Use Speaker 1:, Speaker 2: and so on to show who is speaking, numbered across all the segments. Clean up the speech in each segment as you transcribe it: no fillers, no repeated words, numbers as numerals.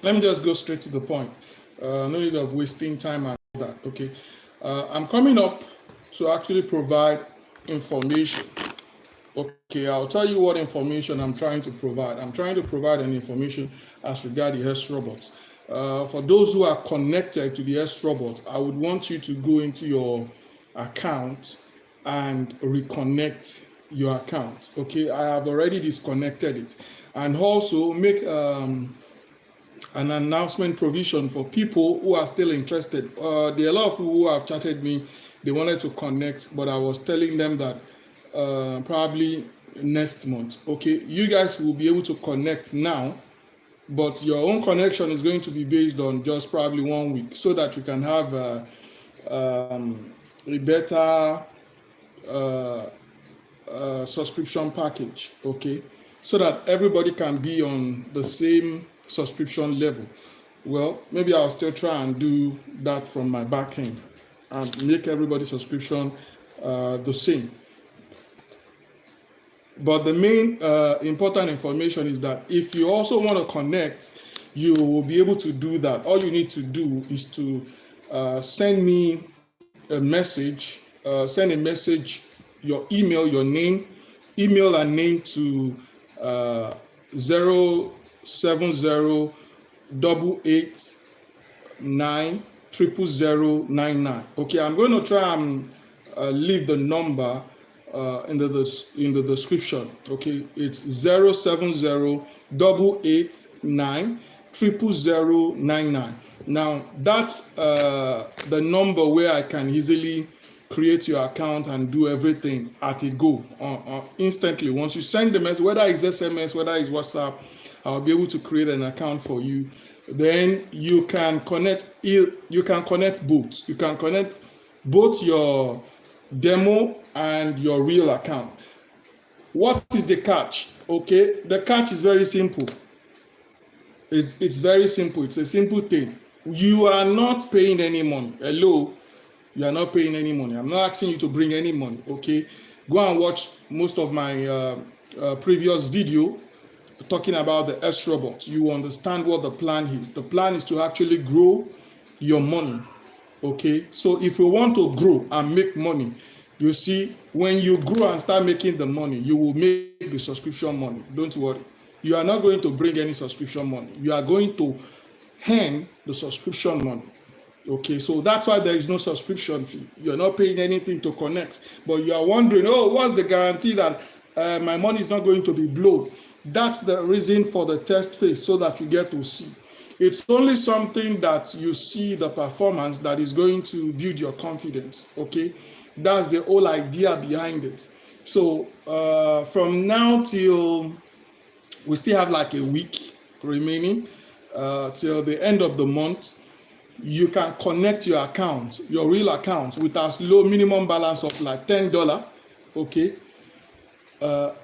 Speaker 1: let me just go straight to the point. No need of wasting time and all that. Okay, I'm coming up to actually provide information. Okay, I'll tell you what information I'm trying to provide. I'm trying to provide an information as regard the Srobot. For those who are connected to the Srobot, I would want you to go into your account and reconnect your account. Okay, I have already disconnected it, and also make an announcement provision for people who are still interested. There are a lot of people who have chatted me. They wanted to connect, but I was telling them that probably next month. Okay, you guys will be able to connect now, but your own connection is going to be based on just probably 1 week, so that you can have a better subscription package. Okay, so that everybody can be on the same subscription level. Well, maybe I'll still try and do that from my back end and make everybody's subscription the same. But the main important information is that if you also want to connect, you will be able to do that. All you need to do is to send me a message, your email, your name, email and name to 07088890099. Okay, I'm going to try and leave the number in the description. Okay, it's 07088890099. Now that's the number where I can easily create your account and do everything at a go, instantly. Once you send the message, whether it's SMS, whether it's WhatsApp, I'll be able to create an account for you. Then you can connect. You can connect both. You can connect both your demo and your real account. What is the catch? Okay, the catch is very simple. It's very simple. It's a simple thing. You are not paying any money. Hello, you are not paying any money. I'm not asking you to bring any money. Okay, go and watch most of my previous video talking about the Srobot. You understand what the plan is. The plan is to actually grow your money. Okay, so if you want to grow and make money, you see, when you grow and start making the money, you will make the subscription money. Don't worry. You are not going to bring any subscription money. You are going to earn the subscription money. Okay, so that's why there is no subscription fee. You're not paying anything to connect, but you are wondering, oh, what's the guarantee that my money is not going to be blown? That's the reason for the test phase, so that you get to see. It's only something that you see the performance that is going to build your confidence. Okay, that's the whole idea behind it. So from now till we still have like a week remaining till the end of the month, you can connect your account, your real account, with as low minimum balance of like $10. Okay,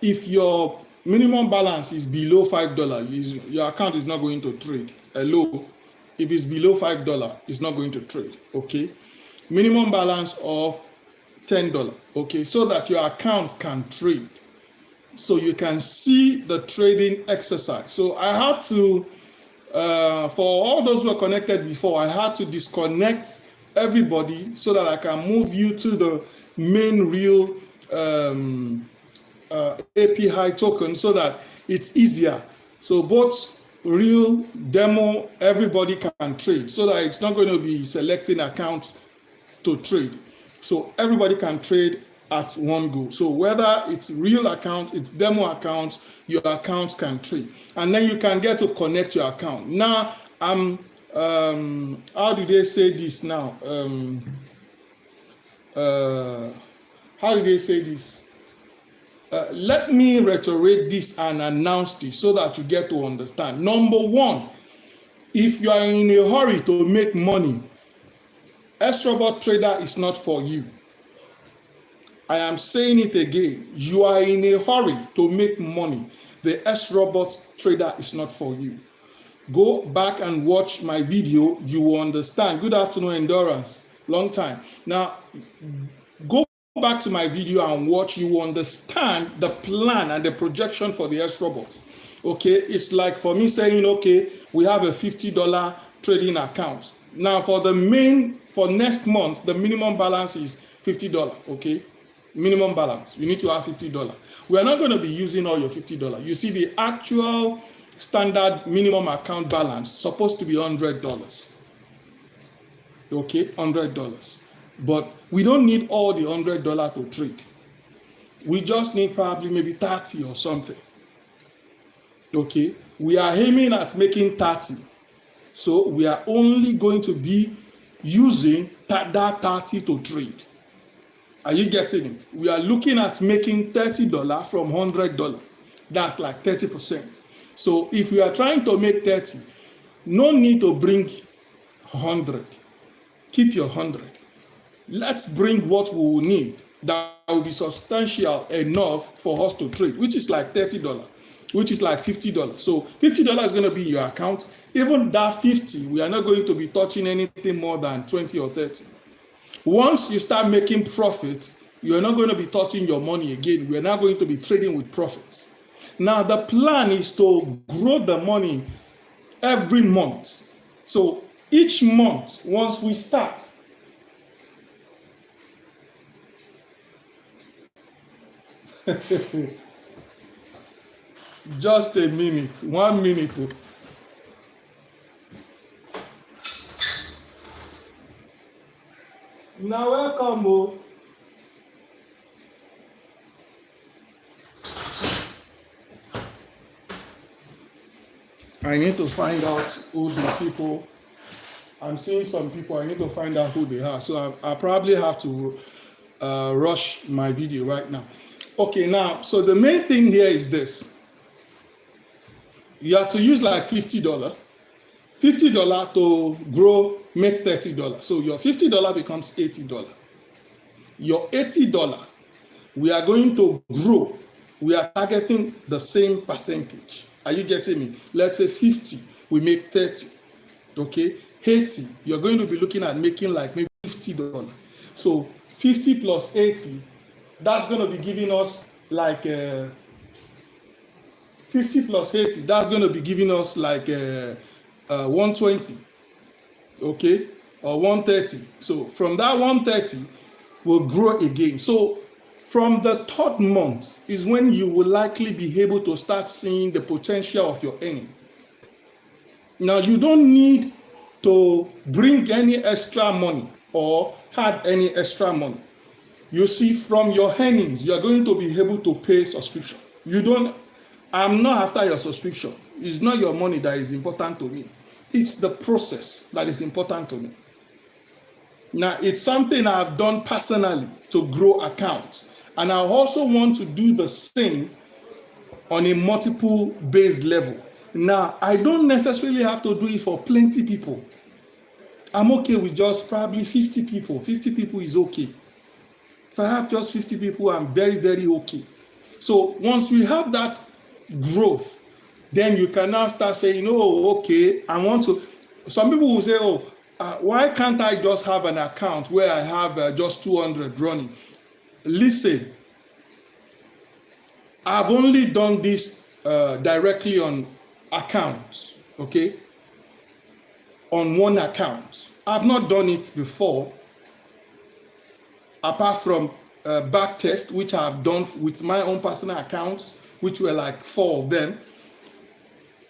Speaker 1: if your minimum balance is below $5, your account is not going to trade. Hello, if it's below $5, it's not going to trade. Okay, minimum balance of $10. Okay, so that your account can trade, so you can see the trading exercise. So I had to, for all those who are connected before, I had to disconnect everybody so that I can move you to the main real API token, so that it's easier. So both real, demo, everybody can trade, so that it's not going to be selecting account to trade. So everybody can trade at one go. So whether it's real account, it's demo account, your account can trade. And then you can get to connect your account. Now, how do they say this now? How do they say this? Let me reiterate this and announce this so that you get to understand. Number one, if you are in a hurry to make money, Srobot Trader is not for you. I am saying it again. You are in a hurry to make money. The Srobot Trader is not for you. Go back and watch my video. You will understand. Good afternoon, Endurance. Long time. Now, go back to my video and watch. You will understand the plan and the projection for the Srobot. Okay, it's like for me saying, okay, we have a $50 trading account. Now for next month, the minimum balance is $50. Okay, minimum balance. You need to have $50. We are not going to be using all your $50. You see, the actual standard minimum account balance supposed to be $100. Okay, $100. But we don't need all the $100 to trade. We just need probably maybe 30 or something. Okay, we are aiming at making 30. So we are only going to be using that 30 to trade. Are you getting it? We are looking at making $30 from $100. That's like 30%. So if we are trying to make 30, no need to bring 100. Keep your 100. Let's bring what we will need that will be substantial enough for us to trade, which is like $30, which is like $50. So $50 is going to be your account. Even that 50, we are not going to be touching anything more than 20 or 30. Once you start making profits, you are not going to be touching your money again. We are not going to be trading with profits. Now, the plan is to grow the money every month. So each month, once we start, just a minute, 1 minute. Now welcome. I need to find out who the people. I'm seeing some people. I need to find out who they are. So I probably have to rush my video right now. Okay, now, so the main thing here is this. You have to use like $50. $50 to grow, make $30. So your $50 becomes $80. Your $80, we are going to grow. We are targeting the same percentage. Are you getting me? Let's say 50, we make 30. Okay, 80, you're going to be looking at making like maybe $50. So 50 plus 80, that's going to be giving us like 50 plus 80, that's going to be giving us like 120, okay, or 130. So from that 130, we'll grow again. So from the third month is when you will likely be able to start seeing the potential of your earning. Now, you don't need to bring any extra money or add any extra money. You see, from your earnings, you are going to be able to pay subscription. I'm not after your subscription. It's not your money that is important to me. It's the process that is important to me. Now, it's something I've done personally to grow accounts. And I also want to do the same on a multiple base level. Now, I don't necessarily have to do it for plenty people. I'm okay with just probably 50 people. 50 people is okay. If I have just 50 people, I'm very, very okay. So once we have that growth, then you can now start saying, oh, okay, I want to. Some people will say, why can't I just have an account where I have just 200 running? Listen, I've only done this directly on accounts, okay? On one account. I've not done it before, apart from back test, which I've done with my own personal accounts, which were like 4 of them.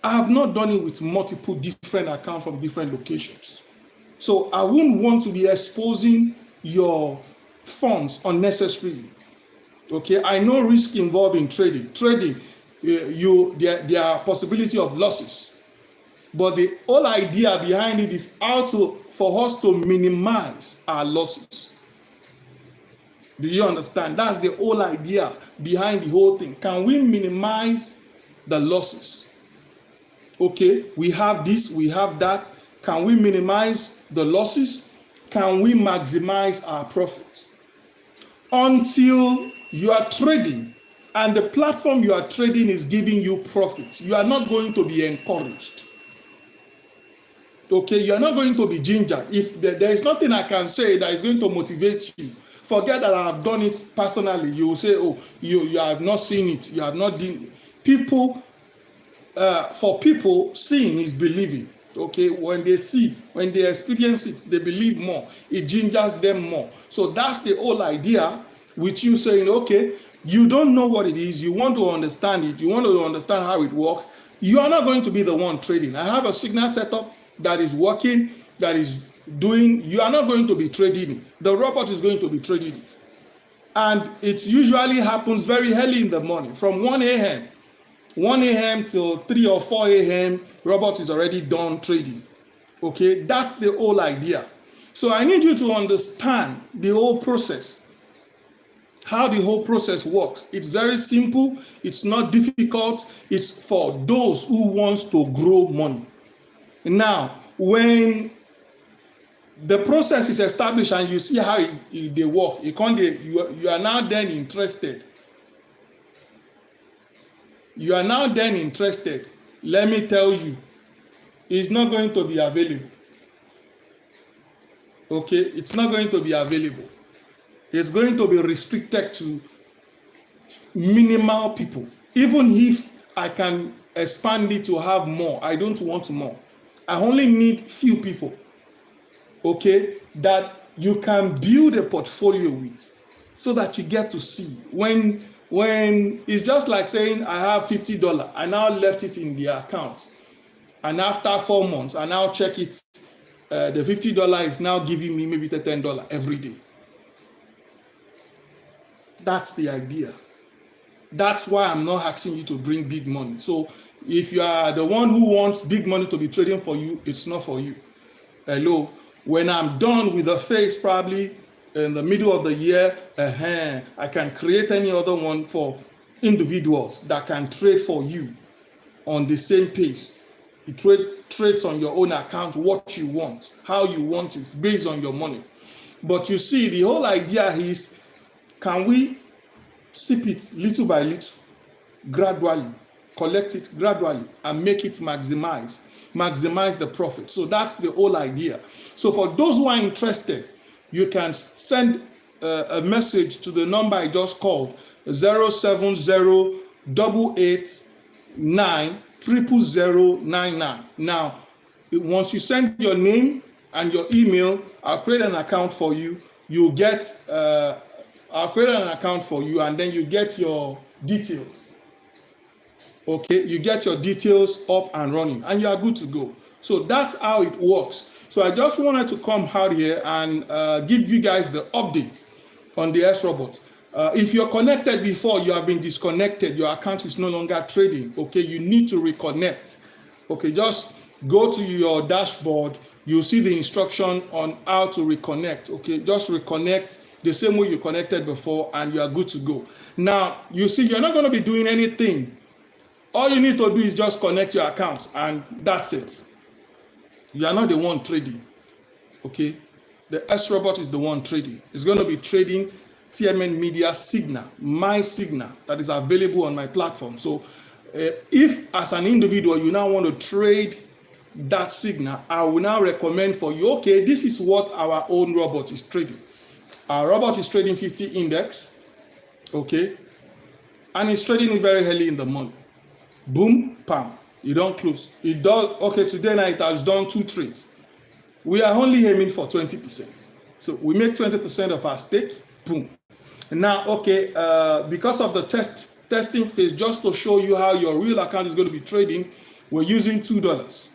Speaker 1: I have not done it with multiple different accounts from different locations. So I wouldn't want to be exposing your funds unnecessarily. Okay, I know risk involved in trading. Trading, there are possibility of losses, but the whole idea behind it is for us to minimize our losses. Do you understand? That's the whole idea behind the whole thing. Can we minimize the losses? Okay, we have this, we have that. Can we minimize the losses? Can we maximize our profits? Until you are trading and the platform you are trading is giving you profits, you are not going to be encouraged. Okay, you are not going to be gingered. If there is nothing I can say that is going to motivate you, forget that I have done it personally. You will say, oh, you have not seen it. You have not done it. People for people, seeing is believing. Okay, when they see, when they experience it, they believe more. It gingers them more. So that's the whole idea with you saying, okay, you don't know what it is, you want to understand it, you want to understand how it works. You are not going to be the one trading. I have a signal setup that is working, that is doing. You are not going to be trading it. The robot is going to be trading it. And it usually happens very early in the morning, from 1 a.m. 1 a.m. till 3 or 4 a.m. Robot is already done trading. Okay, that's the whole idea. So I need you to understand the whole process, how the whole process works. It's very simple. It's not difficult. It's for those who wants to grow money. Now, when the process is established and you see how they work, you are now then interested. You are now then interested. Let me tell you, it's not going to be available. Okay, it's not going to be available. It's going to be restricted to minimal people. Even if I can expand it to have more, I don't want more. I only need few people, okay, that you can build a portfolio with, so that you get to see when it's just like saying I have $50, I now left it in the account, and after 4 months I now check it, the $50 is now giving me maybe $10 every day. That's the idea. That's why I'm not asking you to bring big money. So if you are the one who wants big money to be trading for you, it's not for you. Hello. When I'm done with the phase, probably in the middle of the year, I can create any other one for individuals that can trade for you on the same pace. You trades on your own account, what you want, how you want it, based on your money. But you see, the whole idea is, can we sip it little by little, gradually, collect it gradually, and make it maximize the profit. So that's the whole idea. So for those who are interested, you can send a message to the number I just called, 070-889-00099. Now, once you send your name and your email, I'll create an account for you. You'll get, I'll create an account for you, and then you get your details. Okay, you get your details up and running, and you are good to go. So that's how it works. So I just wanted to come out here and give you guys the updates on the Srobot. If you're connected before, you have been disconnected, your account is no longer trading. Okay, you need to reconnect. Okay, just go to your dashboard. You'll see the instruction on how to reconnect. Okay, just reconnect the same way you connected before, and you are good to go. Now, you see, you're not going to be doing anything. All you need to do is just connect your account, and that's it. You are not the one trading. Okay, the Srobot is the one trading. It's going to be trading TMNmedia signal, my signal that is available on my platform. So if as an individual you now want to trade that signal, I will now recommend for you, okay, this is what our own robot is trading. Our robot is trading 50 index, okay, and it's trading it very early in the morning. Boom, pam, you don't close. It does, okay, today night it has done 2 trades. We are only aiming for 20%. So we make 20% of our stake, boom. And now, okay, because of the testing phase, just to show you how your real account is going to be trading, we're using $2.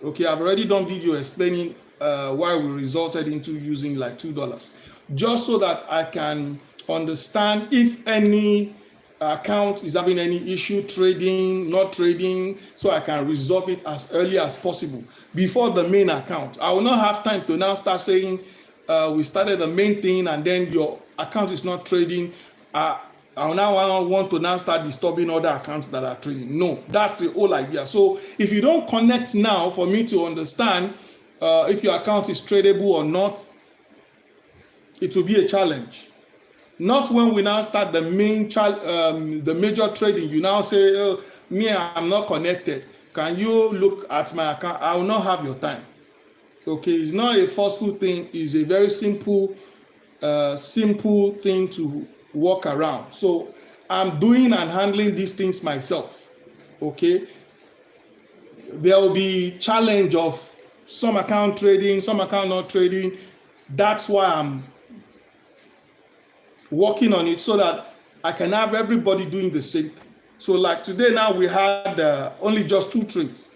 Speaker 1: Okay, I've already done video explaining why we resulted into using like $2, just so that I can understand if any account is having any issue trading, not trading, so I can resolve it as early as possible before the main account. I will not have time to now start saying we started the main thing and then your account is not trading. I will now want to now start disturbing other accounts that are trading. No, that's the whole idea. So if you don't connect now for me to understand if your account is tradable or not, it will be a challenge. Not when we now start the major trading. You now say, oh, me, I'm not connected. Can you look at my account? I will not have your time. Okay, it's not a forceful thing. It's a very simple thing to work around. So I'm doing and handling these things myself. Okay, there will be challenge of some account trading, some account not trading. That's why I'm working on it, so that I can have everybody doing the same. So like today now we had only just 2 trades.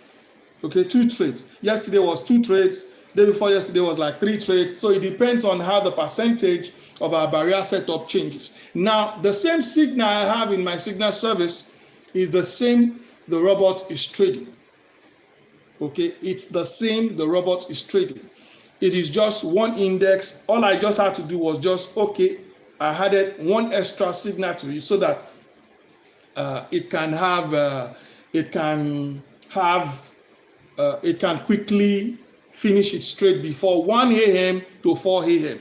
Speaker 1: Okay, 2 trades. Yesterday was 2 trades. Day before yesterday was like 3 trades. So it depends on how the percentage of our barrier setup changes. Now, the same signal I have in my signal service is the same the robot is trading. Okay, it's the same the robot is trading. It is just one index. All I just had to do was just, okay, I added one extra signal to it so that it can quickly finish its trade before 1 a.m. to 4 a.m.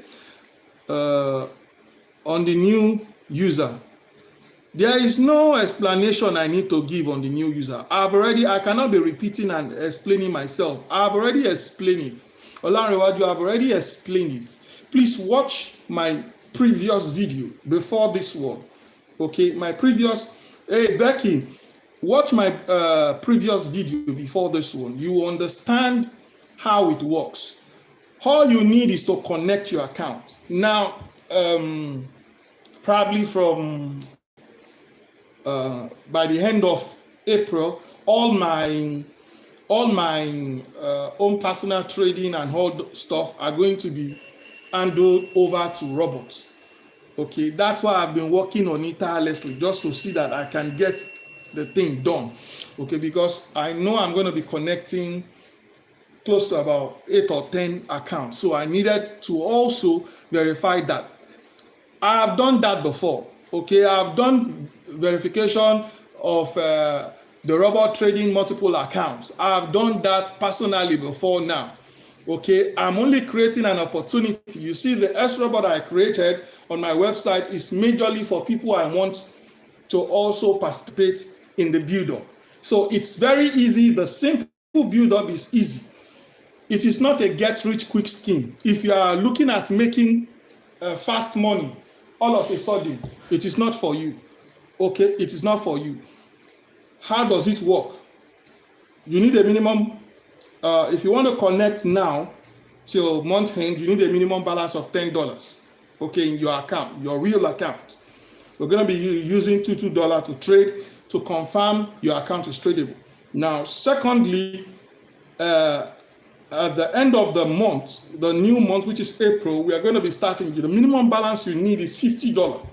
Speaker 1: On the new user. There is no explanation I need to give on the new user. I cannot be repeating and explaining myself. I've already explained it. Olanrewaju, I've already explained it. Please watch my previous video before this one. Okay, hey Becky, watch my previous video before this one. You understand how it works. All you need is to connect your account. Now, probably from by the end of April, all my own personal trading and all stuff are going to be handled over to robots. Okay, that's why I've been working on it tirelessly, just to see that I can get the thing done. Okay, because I know I'm going to be connecting close to about 8 or 10 accounts. So I needed to also verify that. I have done that before. Okay, I've done verification of the robot trading multiple accounts. I've done that personally before now. Okay, I'm only creating an opportunity. You see, the Srobot I created on my website is majorly for people I want to also participate in the build-up. So it's very easy. The simple build-up is easy. It is not a get-rich-quick scheme. If you are looking at making fast money, all of a sudden, it is not for you. Okay, it is not for you. How does it work? You need a minimum. If you want to connect now till month end, you need a minimum balance of $10. Okay, in your account, your real account. We're going to be using $22 to trade to confirm your account is tradable. Now, secondly, at the end of the month, the new month, which is April, we are going to be starting. The minimum balance you need is $50.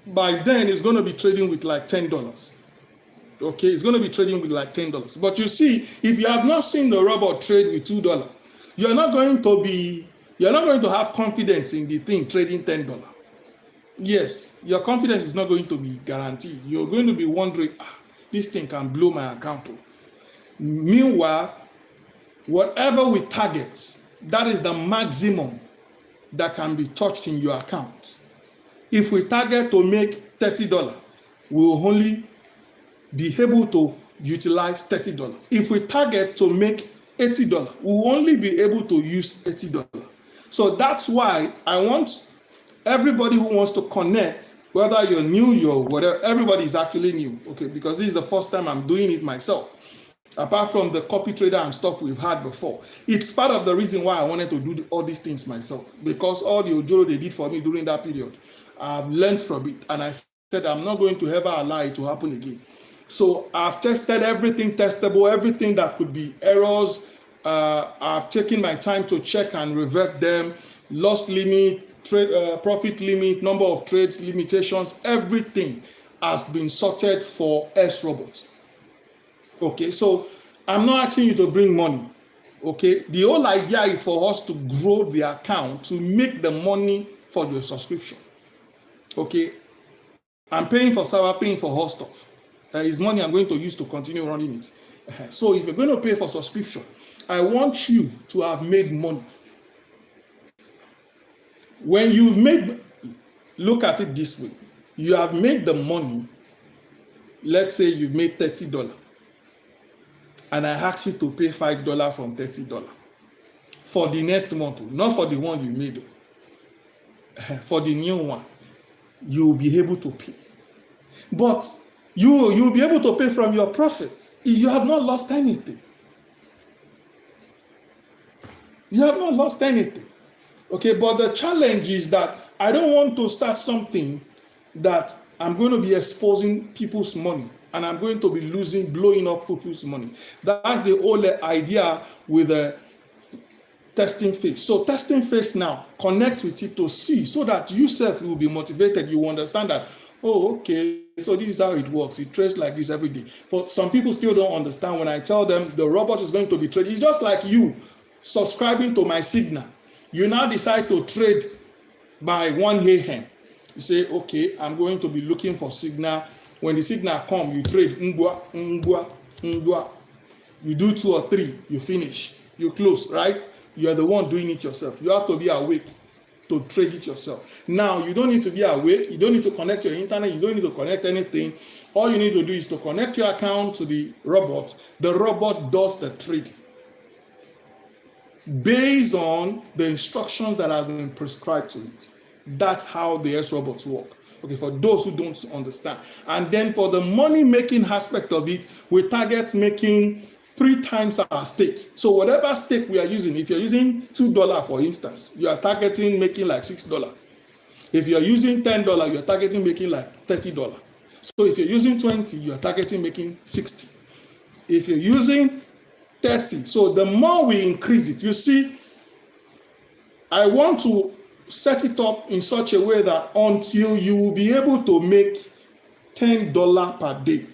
Speaker 1: By then, it's going to be trading with like $10. Okay, it's going to be trading with like $10. But you see, if you have not seen the robot trade with $2, you're not going to have confidence in the thing trading $10. Yes, your confidence is not going to be guaranteed. You're going to be wondering, this thing can blow my account. Meanwhile, whatever we target, that is the maximum that can be touched in your account. If we target to make $30, we will only be able to utilize $30. If we target to make $80, we will only be able to use $80. So that's why I want everybody who wants to connect, whether you're new, you're whatever, everybody is actually new, okay? Because this is the first time I'm doing it myself. Apart from the copy trader and stuff we've had before. It's part of the reason why I wanted to do all these things myself. Because all the Ojoro they did for me during that period, I've learned from it. And I said, I'm not going to ever allow it to happen again. So I've tested everything testable, everything that could be errors. I've taken my time to check and revert them. Loss limit, profit limit, number of trades, limitations, everything has been sorted for Srobot. Okay, so I'm not asking you to bring money. Okay, the whole idea is for us to grow the account to make the money for the subscription. Okay, I'm paying for server, paying for whole stuff. It's money I'm going to use to continue running it. So if you're going to pay for subscription, I want you to have made money. When you've made, look at it this way, you have made the money. Let's say you've made $30. And I ask you to pay $5 from $30 for the next month, not for the one you made. For the new one, you will be able to pay. But you'll be able to pay from your profit. You have not lost anything. You have not lost anything. Okay, but the challenge is that I don't want to start something that I'm going to be exposing people's money and I'm going to be blowing up people's money. That's the whole idea with the testing phase. So testing phase now, connect with it to see so that you self will be motivated. You understand that, oh, okay, so this is how it works. It trades like this every day. But some people still don't understand when I tell them the robot is going to be traded. It's just like you subscribing to my signal. You now decide to trade by 1 a.m. You say, okay, I'm going to be looking for signal. When the signal comes, you trade. You do 2 or 3, you finish. You close, right? You are the one doing it yourself. You have to be awake to trade it yourself. Now, you don't need to be awake. You don't need to connect your internet. You don't need to connect anything. All you need to do is to connect your account to the robot. The robot does the trading based on the instructions that have been prescribed to it. That's how the Srobot work. Okay, for those who don't understand. And then for the money-making aspect of it, we target making 3 times our stake. So whatever stake we are using, if you're using $2, for instance, you are targeting making like $6. If you're using $10, you're targeting making like $30. So if you're using 20, you're targeting making 60. If you're using 30, so the more we increase it, you see, I want to set it up in such a way that until you will be able to make $10 per day.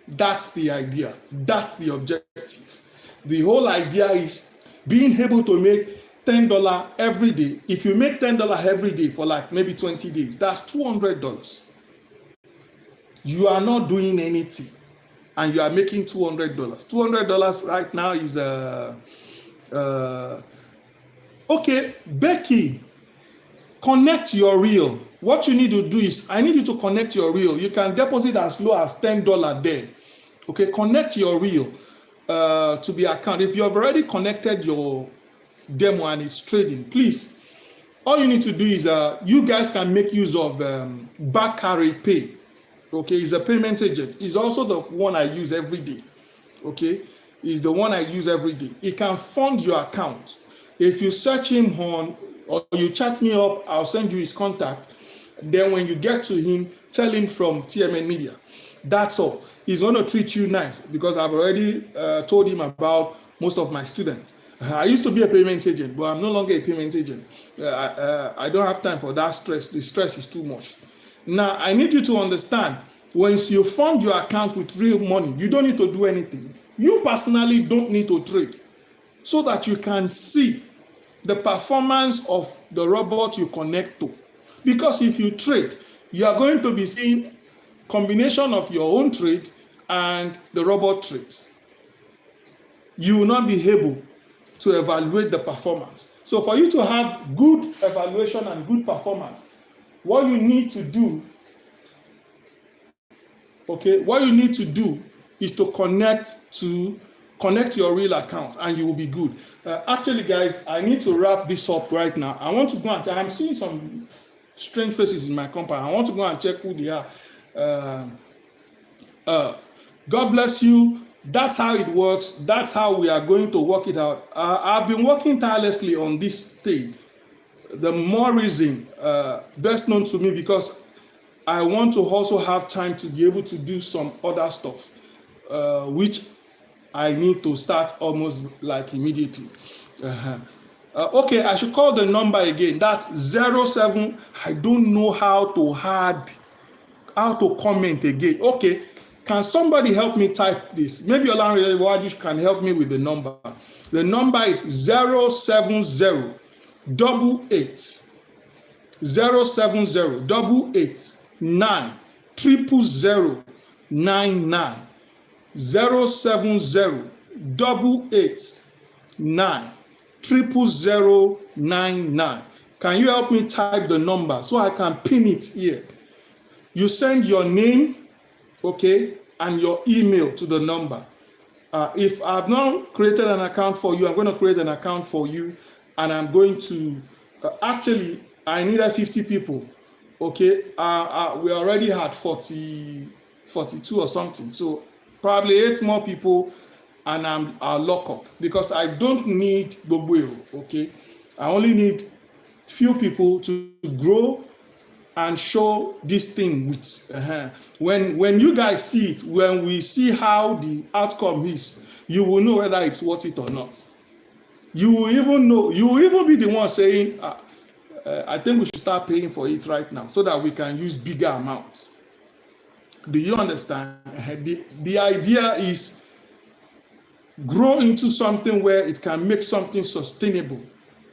Speaker 1: That's the idea. That's the objective. The whole idea is being able to make $10 every day. If you make $10 every day for like maybe 20 days, that's $200. You are not doing anything and you are making $200. $200 right now is okay, Becky, connect your reel. What you need to do is, I need you to connect your reel. You can deposit as low as $10 there. Okay, connect your reel to the account. If you have already connected your demo and it's trading, please, all you need to do is, you guys can make use of Bakari Pay. Okay, it's a payment agent. It's also the one I use every day. Okay, it's the one I use every day. It can fund your account. If you search him on, or you chat me up, I'll send you his contact. Then when you get to him, tell him from TMNmedia. That's all. He's going to treat you nice because I've already told him about most of my students. I used to be a payment agent, but I'm no longer a payment agent. I don't have time for that stress. The stress is too much. Now, I need you to understand, once you fund your account with real money, you don't need to do anything. You personally don't need to trade so that you can see the performance of the robot you connect to. Because if you trade, you are going to be seeing combination of your own trade and the robot trades. You will not be able to evaluate the performance. So for you to have good evaluation and good performance, what you need to do, okay, what you need to do is to connect your real account and you will be good. Actually, guys, I need to wrap this up right now. I want to go and I'm seeing some strange faces in my compound. I want to go and check who they are. God bless you. That's how it works. That's how we are going to work it out. I've been working tirelessly on this thing. The more reason, best known to me, because I want to also have time to be able to do some other stuff, which I need to start almost like immediately. Okay, I should call the number again. That's 07. I don't know how to comment again. Okay, can somebody help me type this? Maybe Olanrewaju can help me with the number. The number is 070 88 070 88 9 000 99 070 88 9 000 99. Can you help me type the number so I can pin it here? You send your name, okay, and your email to the number. If I've not created an account for you, I'm going to create an account for you, and I'm going to actually, I need 50 people Okay, we already had 42 or something. So probably 8 more people and I'll lock up because I don't need gbogbo. Okay, I only need few people to grow and show this thing with. When you guys see it, when we see how the outcome is, you will know whether it's worth it or not. You will even know. You will even be the one saying, I think we should start paying for it right now so that we can use bigger amounts. Do you understand? The idea is grow into something where it can make something sustainable.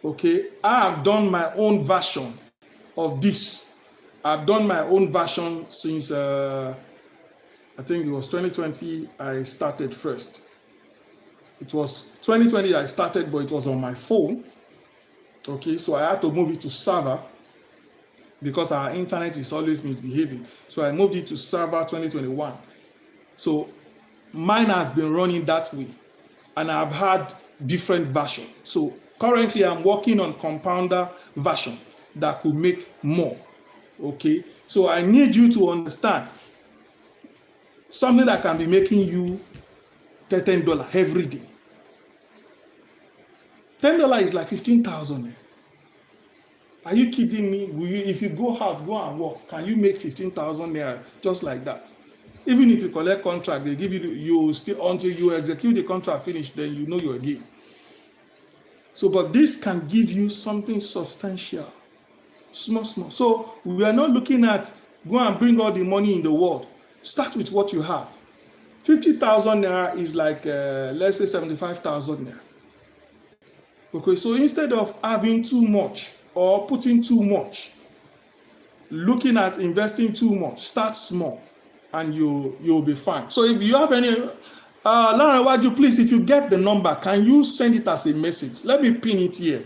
Speaker 1: Okay, I have done my own version of this. I've done my own version since I think it was 2020 I started first. It was 2020 I started, but it was on my phone. Okay, so I had to move it to server because our internet is always misbehaving. So I moved it to server 2021. So mine has been running that way, and I've had different versions. So currently I'm working on compounder version that could make more. Okay, so I need you to understand something that can be making you $10 every day. $10 is like 15,000. Are you kidding me? Will you, if you go out, go and work, can you make 15,000 naira just like that? Even if you collect contract, they give you still until you execute the contract finish, then you know your game. So, but this can give you something substantial, small. So we are not looking at go and bring all the money in the world. Start with what you have. 50,000 naira is like let's say 75,000 naira. Okay, so instead of having too much or putting too much, looking at investing too much, start small and you'll be fine. So if you have any Lauren Waju, please, if you get the number, can you send it as a message? Let me pin it here.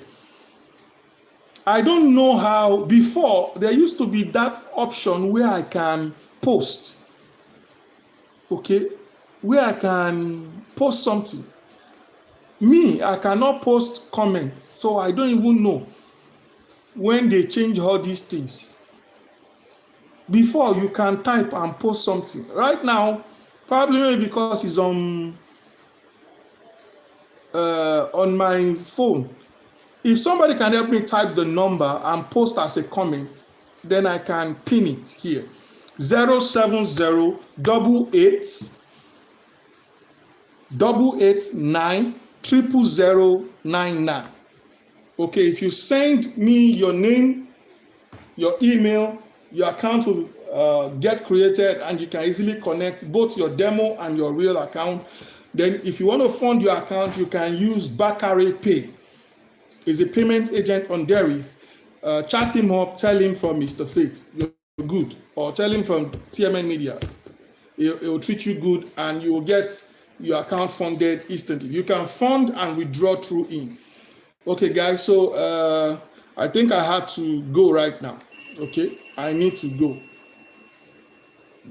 Speaker 1: I don't know how. Before there used to be that option where I can post, okay, where I can post something. Me, I cannot post comments, so I don't even know when they change all these things. Before, you can type and post something. Right now, probably maybe because it's on my phone. If somebody can help me type the number and post as a comment, then I can pin it here. 070 889 00099. Okay, if you send me your name, your email, your account will get created and you can easily connect both your demo and your real account. Then if you want to fund your account, you can use Bakare Pay. He's a payment agent on DERIV. Chat him up, tell him from Mr. Faith, you're good, or tell him from TMNmedia. It will treat you good and you will get your account funded instantly. You can fund and withdraw through him. Okay, guys, so I think I have to go right now. Okay, I need to go.